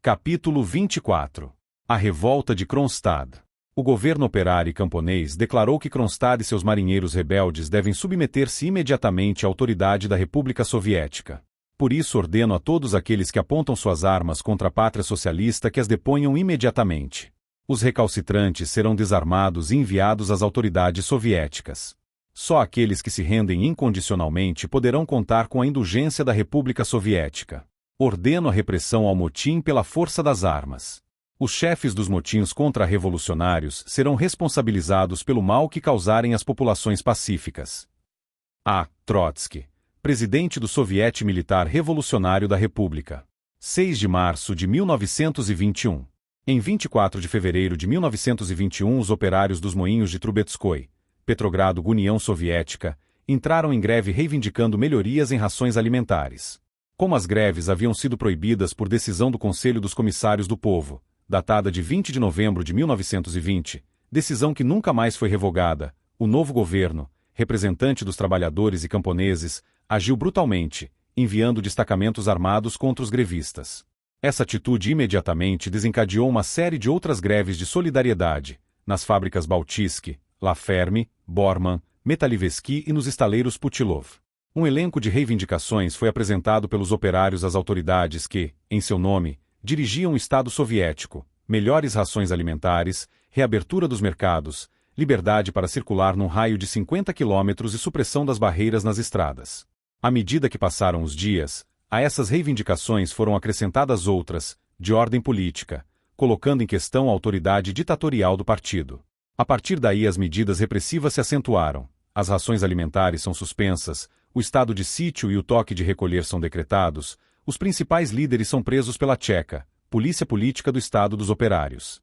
Capítulo 24. A revolta de Kronstadt. O governo operário e camponês declarou que Kronstadt e seus marinheiros rebeldes devem submeter-se imediatamente à autoridade da República Soviética. Por isso ordeno a todos aqueles que apontam suas armas contra a pátria socialista que as deponham imediatamente. Os recalcitrantes serão desarmados e enviados às autoridades soviéticas. Só aqueles que se rendem incondicionalmente poderão contar com a indulgência da República Soviética. Ordeno a repressão ao motim pela força das armas. Os chefes dos motins contra-revolucionários serão responsabilizados pelo mal que causarem às populações pacíficas. A. Trotsky, presidente do Soviete Militar Revolucionário da República. 6 de março de 1921. Em 24 de fevereiro de 1921, os operários dos moinhos de Trubetskoy, Petrogrado, União Soviética, entraram em greve reivindicando melhorias em rações alimentares. Como as greves haviam sido proibidas por decisão do Conselho dos Comissários do Povo, datada de 20 de novembro de 1920, decisão que nunca mais foi revogada, o novo governo, representante dos trabalhadores e camponeses, agiu brutalmente, enviando destacamentos armados contra os grevistas. Essa atitude imediatamente desencadeou uma série de outras greves de solidariedade, nas fábricas Baltiski, La Ferme, Bormann, Metalivesky e nos estaleiros Putilov. Um elenco de reivindicações foi apresentado pelos operários às autoridades que, em seu nome, dirigiam o Estado soviético: melhores rações alimentares, reabertura dos mercados, liberdade para circular num raio de 50 quilômetros e supressão das barreiras nas estradas. À medida que passaram os dias, a essas reivindicações foram acrescentadas outras, de ordem política, colocando em questão a autoridade ditatorial do partido. A partir daí as medidas repressivas se acentuaram, as rações alimentares são suspensas, o estado de sítio e o toque de recolher são decretados, os principais líderes são presos pela Tcheca, polícia política do Estado dos Operários.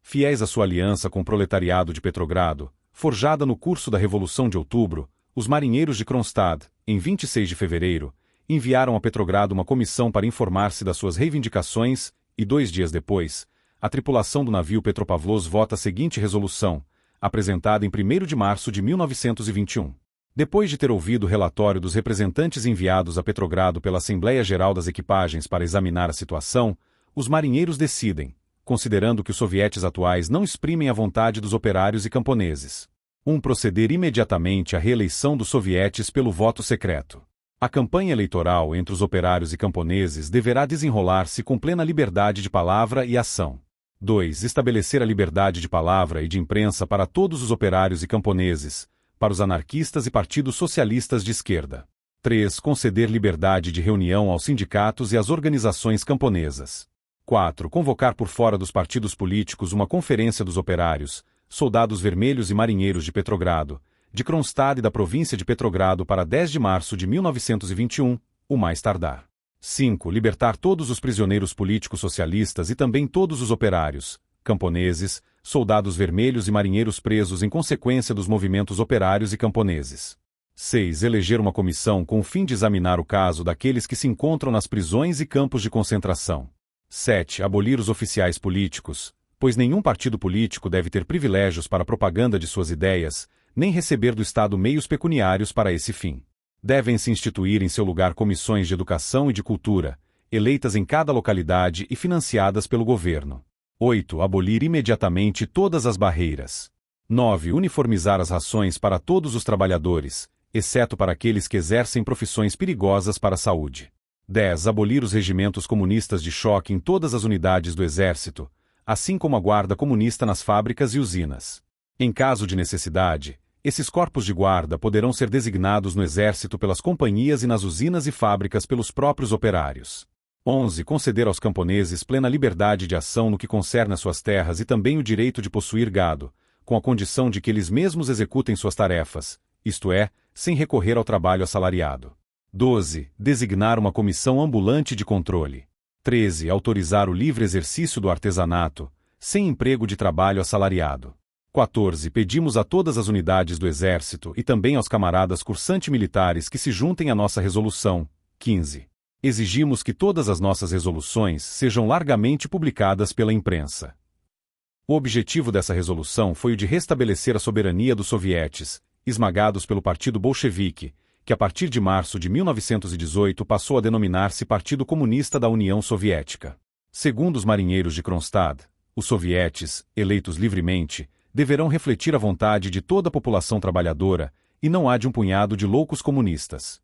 Fiéis à sua aliança com o proletariado de Petrogrado, forjada no curso da Revolução de Outubro, os marinheiros de Kronstadt, em 26 de fevereiro, enviaram a Petrogrado uma comissão para informar-se das suas reivindicações e, 2 dias depois, a tripulação do navio Petropavlovsk vota a seguinte resolução, apresentada em 1º de março de 1921. Depois de ter ouvido o relatório dos representantes enviados a Petrogrado pela Assembleia Geral das Equipagens para examinar a situação, os marinheiros decidem, considerando que os sovietes atuais não exprimem a vontade dos operários e camponeses, proceder imediatamente à reeleição dos sovietes pelo voto secreto. A campanha eleitoral entre os operários e camponeses deverá desenrolar-se com plena liberdade de palavra e ação. 2. Estabelecer a liberdade de palavra e de imprensa para todos os operários e camponeses, para os anarquistas e partidos socialistas de esquerda. 3. Conceder liberdade de reunião aos sindicatos e às organizações camponesas. 4. Convocar por fora dos partidos políticos uma conferência dos operários, soldados vermelhos e marinheiros de Petrogrado, de Kronstadt e da província de Petrogrado para 10 de março de 1921, o mais tardar. 5. Libertar todos os prisioneiros políticos socialistas e também todos os operários, camponeses, soldados vermelhos e marinheiros presos em consequência dos movimentos operários e camponeses. 6. Eleger uma comissão com o fim de examinar o caso daqueles que se encontram nas prisões e campos de concentração. 7. Abolir os oficiais políticos, pois nenhum partido político deve ter privilégios para a propaganda de suas ideias, nem receber do Estado meios pecuniários para esse fim. Devem-se instituir em seu lugar comissões de educação e de cultura, eleitas em cada localidade e financiadas pelo governo. 8. Abolir imediatamente todas as barreiras. 9. Uniformizar as rações para todos os trabalhadores, exceto para aqueles que exercem profissões perigosas para a saúde. 10. Abolir os regimentos comunistas de choque em todas as unidades do Exército, assim como a guarda comunista nas fábricas e usinas. Em caso de necessidade, esses corpos de guarda poderão ser designados no Exército pelas companhias e nas usinas e fábricas pelos próprios operários. 11. Conceder aos camponeses plena liberdade de ação no que concerne às suas terras e também o direito de possuir gado, com a condição de que eles mesmos executem suas tarefas, isto é, sem recorrer ao trabalho assalariado. 12. Designar uma comissão ambulante de controle. 13. Autorizar o livre exercício do artesanato, sem emprego de trabalho assalariado. 14. Pedimos a todas as unidades do Exército e também aos camaradas cursante-militares que se juntem à nossa resolução. 15. Exigimos que todas as nossas resoluções sejam largamente publicadas pela imprensa. O objetivo dessa resolução foi o de restabelecer a soberania dos sovietes, esmagados pelo Partido Bolchevique, que a partir de março de 1918 passou a denominar-se Partido Comunista da União Soviética. Segundo os marinheiros de Kronstadt, os sovietes, eleitos livremente, deverão refletir a vontade de toda a população trabalhadora, e não há de um punhado de loucos comunistas.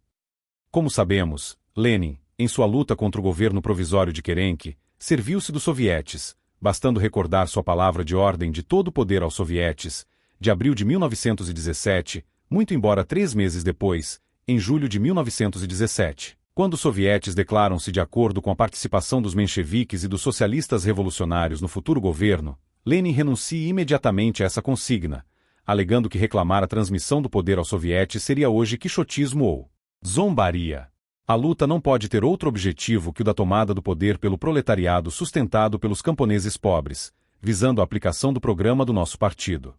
Como sabemos, Lenin, em sua luta contra o governo provisório de Kerenc, serviu-se dos sovietes, bastando recordar sua palavra de ordem de todo o poder aos sovietes, de abril de 1917, muito embora 3 meses depois, em julho de 1917, quando os sovietes declaram-se de acordo com a participação dos mencheviques e dos socialistas revolucionários no futuro governo, Lenin renuncia imediatamente a essa consigna, alegando que reclamar a transmissão do poder aos sovietes seria hoje quixotismo ou zombaria. A luta não pode ter outro objetivo que o da tomada do poder pelo proletariado sustentado pelos camponeses pobres, visando a aplicação do programa do nosso partido.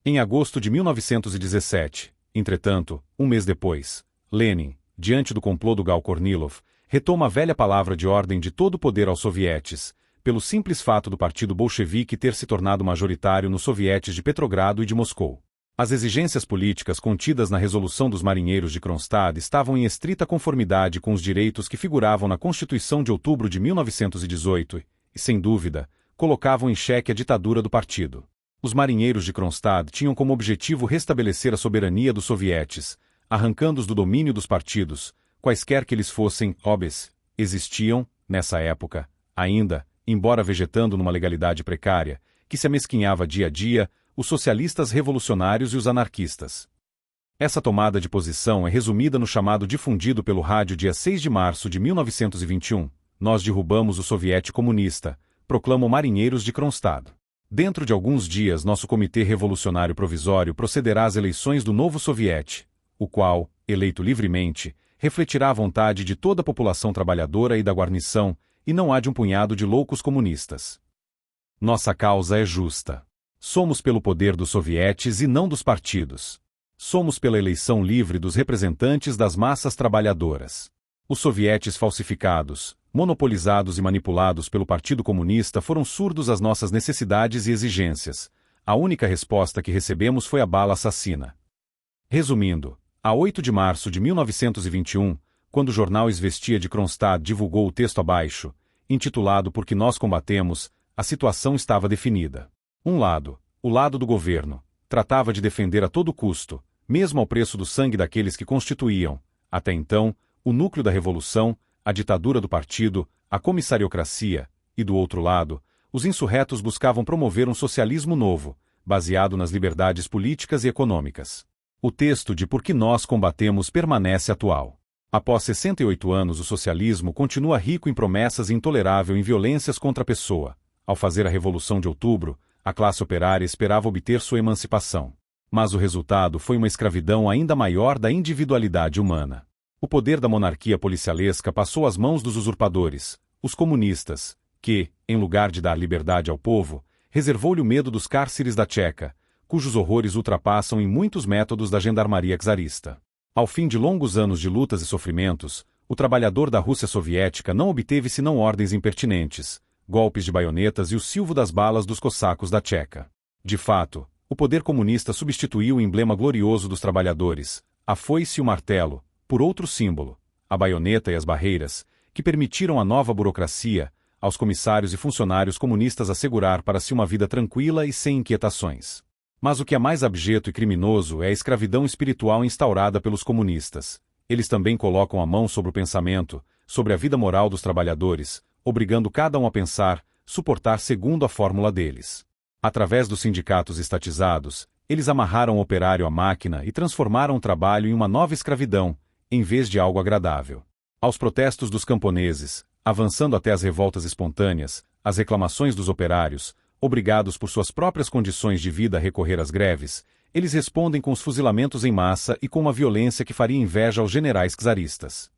Em agosto de 1917, entretanto, um mês depois, Lenin, diante do complô do Gal Kornilov, retoma a velha palavra de ordem de todo o poder aos sovietes, pelo simples fato do partido bolchevique ter se tornado majoritário nos sovietes de Petrogrado e de Moscou. As exigências políticas contidas na resolução dos marinheiros de Kronstadt estavam em estrita conformidade com os direitos que figuravam na Constituição de outubro de 1918 e, sem dúvida, colocavam em xeque a ditadura do partido. Os marinheiros de Kronstadt tinham como objetivo restabelecer a soberania dos sovietes, arrancando-os do domínio dos partidos, quaisquer que eles fossem, obes, existiam, nessa época, ainda, embora vegetando numa legalidade precária, que se amesquinhava dia a dia, os socialistas revolucionários e os anarquistas. Essa tomada de posição é resumida no chamado difundido pelo rádio dia 6 de março de 1921, nós derrubamos o soviete comunista, proclamam marinheiros de Kronstadt. Dentro de alguns dias nosso Comitê Revolucionário Provisório procederá às eleições do novo soviete, o qual, eleito livremente, refletirá a vontade de toda a população trabalhadora e da guarnição, e não há de um punhado de loucos comunistas. Nossa causa é justa. Somos pelo poder dos sovietes e não dos partidos. Somos pela eleição livre dos representantes das massas trabalhadoras. Os sovietes falsificados, monopolizados e manipulados pelo Partido Comunista foram surdos às nossas necessidades e exigências. A única resposta que recebemos foi a bala assassina. Resumindo, a 8 de março de 1921, quando o jornal Izvestia de Kronstadt divulgou o texto abaixo, intitulado Por que nós combatemos, a situação estava definida. Um lado, o lado do governo, tratava de defender a todo custo, mesmo ao preço do sangue daqueles que constituíam, até então, o núcleo da revolução, a ditadura do partido, a comissariocracia, e do outro lado, os insurretos buscavam promover um socialismo novo, baseado nas liberdades políticas e econômicas. O texto de Por que nós combatemos permanece atual. Após 68 anos, o socialismo continua rico em promessas e intolerável em violências contra a pessoa. Ao fazer a Revolução de Outubro, a classe operária esperava obter sua emancipação. Mas o resultado foi uma escravidão ainda maior da individualidade humana. O poder da monarquia policialesca passou às mãos dos usurpadores, os comunistas, que, em lugar de dar liberdade ao povo, reservou-lhe o medo dos cárceres da Tcheca, cujos horrores ultrapassam em muitos métodos da gendarmaria czarista. Ao fim de longos anos de lutas e sofrimentos, o trabalhador da Rússia soviética não obteve senão ordens impertinentes, golpes de baionetas e o silvo das balas dos cossacos da Tcheca. De fato, o poder comunista substituiu o emblema glorioso dos trabalhadores, a foice e o martelo, por outro símbolo, a baioneta e as barreiras, que permitiram à nova burocracia, aos comissários e funcionários comunistas assegurar para si uma vida tranquila e sem inquietações. Mas o que é mais abjeto e criminoso é a escravidão espiritual instaurada pelos comunistas. Eles também colocam a mão sobre o pensamento, sobre a vida moral dos trabalhadores, obrigando cada um a pensar, suportar segundo a fórmula deles. Através dos sindicatos estatizados, eles amarraram o operário à máquina e transformaram o trabalho em uma nova escravidão, em vez de algo agradável. Aos protestos dos camponeses, avançando até as revoltas espontâneas, as reclamações dos operários, obrigados por suas próprias condições de vida a recorrer às greves, eles respondem com os fuzilamentos em massa e com uma violência que faria inveja aos generais czaristas.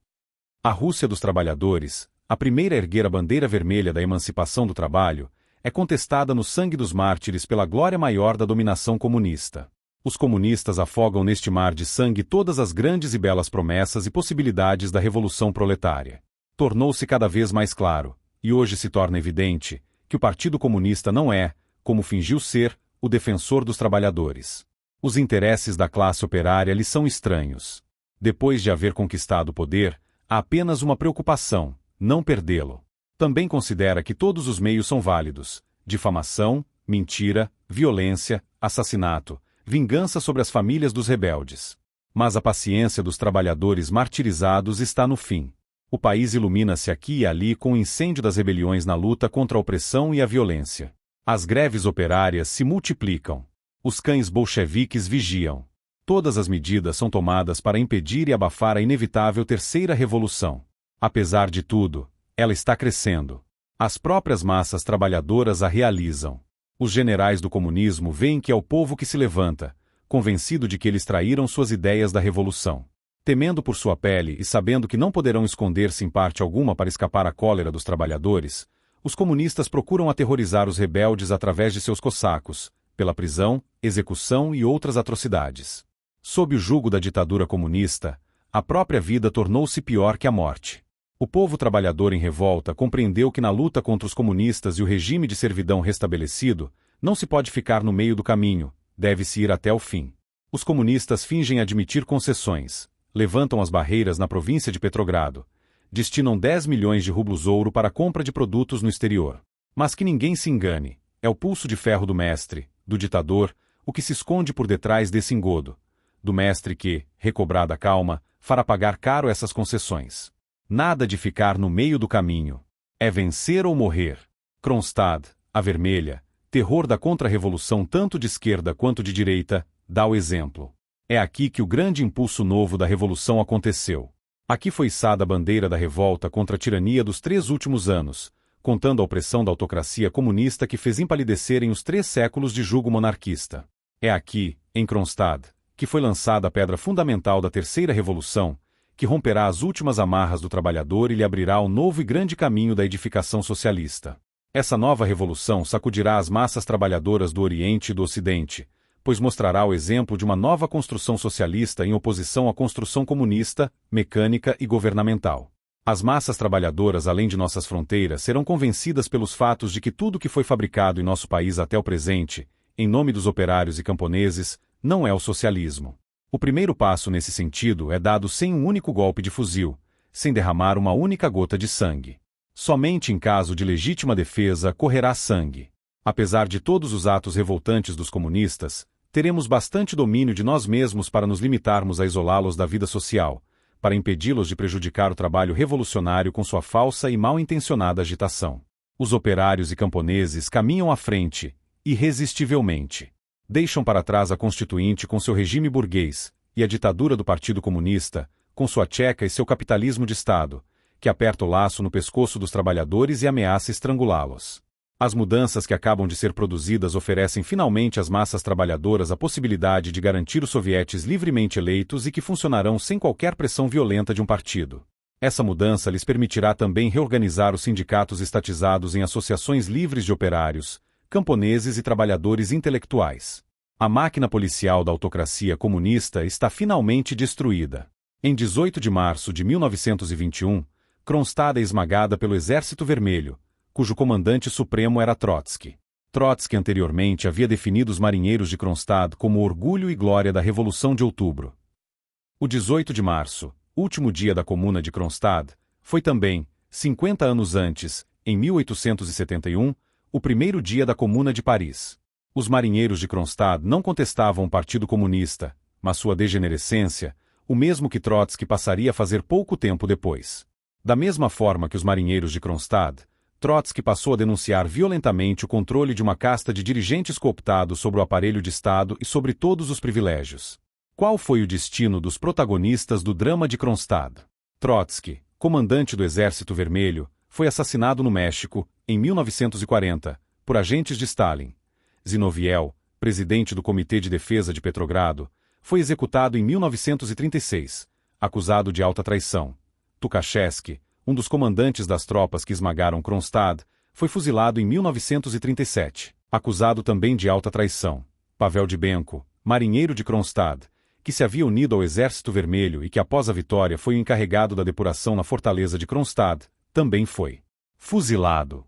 A Rússia dos trabalhadores, a primeira a erguer a bandeira vermelha da emancipação do trabalho, é contestada no sangue dos mártires pela glória maior da dominação comunista. Os comunistas afogam neste mar de sangue todas as grandes e belas promessas e possibilidades da revolução proletária. Tornou-se cada vez mais claro, e hoje se torna evidente, que o Partido Comunista não é, como fingiu ser, o defensor dos trabalhadores. Os interesses da classe operária lhe são estranhos. Depois de haver conquistado o poder, há apenas uma preocupação: não perdê-lo. Também considera que todos os meios são válidos: difamação, mentira, violência, assassinato, vingança sobre as famílias dos rebeldes. Mas a paciência dos trabalhadores martirizados está no fim. O país ilumina-se aqui e ali com o incêndio das rebeliões na luta contra a opressão e a violência. As greves operárias se multiplicam. Os cães bolcheviques vigiam. Todas as medidas são tomadas para impedir e abafar a inevitável terceira revolução. Apesar de tudo, ela está crescendo. As próprias massas trabalhadoras a realizam. Os generais do comunismo veem que é o povo que se levanta, convencido de que eles traíram suas ideias da revolução. Temendo por sua pele e sabendo que não poderão esconder-se em parte alguma para escapar à cólera dos trabalhadores, os comunistas procuram aterrorizar os rebeldes através de seus cossacos, pela prisão, execução e outras atrocidades. Sob o jugo da ditadura comunista, a própria vida tornou-se pior que a morte. O povo trabalhador em revolta compreendeu que na luta contra os comunistas e o regime de servidão restabelecido, não se pode ficar no meio do caminho, deve-se ir até o fim. Os comunistas fingem admitir concessões, levantam as barreiras na província de Petrogrado, destinam 10 milhões de rublos ouro para a compra de produtos no exterior. Mas que ninguém se engane, é o pulso de ferro do mestre, do ditador, o que se esconde por detrás desse engodo, do mestre que, recobrada a calma, fará pagar caro essas concessões. Nada de ficar no meio do caminho. É vencer ou morrer. Kronstadt, a vermelha, terror da contra-revolução tanto de esquerda quanto de direita, dá o exemplo. É aqui que o grande impulso novo da revolução aconteceu. Aqui foi içada a bandeira da revolta contra a tirania dos 3 últimos anos, contando a opressão da autocracia comunista que fez empalidecerem os 3 séculos de jugo monarquista. É aqui, em Kronstadt, que foi lançada a pedra fundamental da terceira revolução, que romperá as últimas amarras do trabalhador e lhe abrirá um novo e grande caminho da edificação socialista. Essa nova revolução sacudirá as massas trabalhadoras do Oriente e do Ocidente, pois mostrará o exemplo de uma nova construção socialista em oposição à construção comunista, mecânica e governamental. As massas trabalhadoras além de nossas fronteiras serão convencidas pelos fatos de que tudo que foi fabricado em nosso país até o presente, em nome dos operários e camponeses, não é o socialismo. O primeiro passo nesse sentido é dado sem um único golpe de fuzil, sem derramar uma única gota de sangue. Somente em caso de legítima defesa correrá sangue. Apesar de todos os atos revoltantes dos comunistas, teremos bastante domínio de nós mesmos para nos limitarmos a isolá-los da vida social, para impedi-los de prejudicar o trabalho revolucionário com sua falsa e mal-intencionada agitação. Os operários e camponeses caminham à frente, irresistivelmente. Deixam para trás a Constituinte com seu regime burguês, e a ditadura do Partido Comunista, com sua tcheca e seu capitalismo de Estado, que aperta o laço no pescoço dos trabalhadores e ameaça estrangulá-los. As mudanças que acabam de ser produzidas oferecem finalmente às massas trabalhadoras a possibilidade de garantir os sovietes livremente eleitos e que funcionarão sem qualquer pressão violenta de um partido. Essa mudança lhes permitirá também reorganizar os sindicatos estatizados em associações livres de operários, camponeses e trabalhadores intelectuais. A máquina policial da autocracia comunista está finalmente destruída. Em 18 de março de 1921, Kronstadt é esmagada pelo Exército Vermelho, cujo comandante supremo era Trotsky. Trotsky anteriormente havia definido os marinheiros de Kronstadt como o orgulho e glória da Revolução de Outubro. O 18 de março, último dia da Comuna de Kronstadt, foi também, 50 anos antes, em 1871, o primeiro dia da Comuna de Paris. Os marinheiros de Kronstadt não contestavam o Partido Comunista, mas sua degenerescência, o mesmo que Trotsky passaria a fazer pouco tempo depois. Da mesma forma que os marinheiros de Kronstadt, Trotsky passou a denunciar violentamente o controle de uma casta de dirigentes cooptados sobre o aparelho de Estado e sobre todos os privilégios. Qual foi o destino dos protagonistas do drama de Kronstadt? Trotsky, comandante do Exército Vermelho, foi assassinado no México, em 1940, por agentes de Stalin. Zinoviev, presidente do Comitê de Defesa de Petrogrado, foi executado em 1936, acusado de alta traição. Tukhachevsky, um dos comandantes das tropas que esmagaram Kronstadt, foi fuzilado em 1937, acusado também de alta traição. Pavel Dibenko, marinheiro de Kronstadt, que se havia unido ao Exército Vermelho e que após a vitória foi o encarregado da depuração na fortaleza de Kronstadt, também foi fuzilado.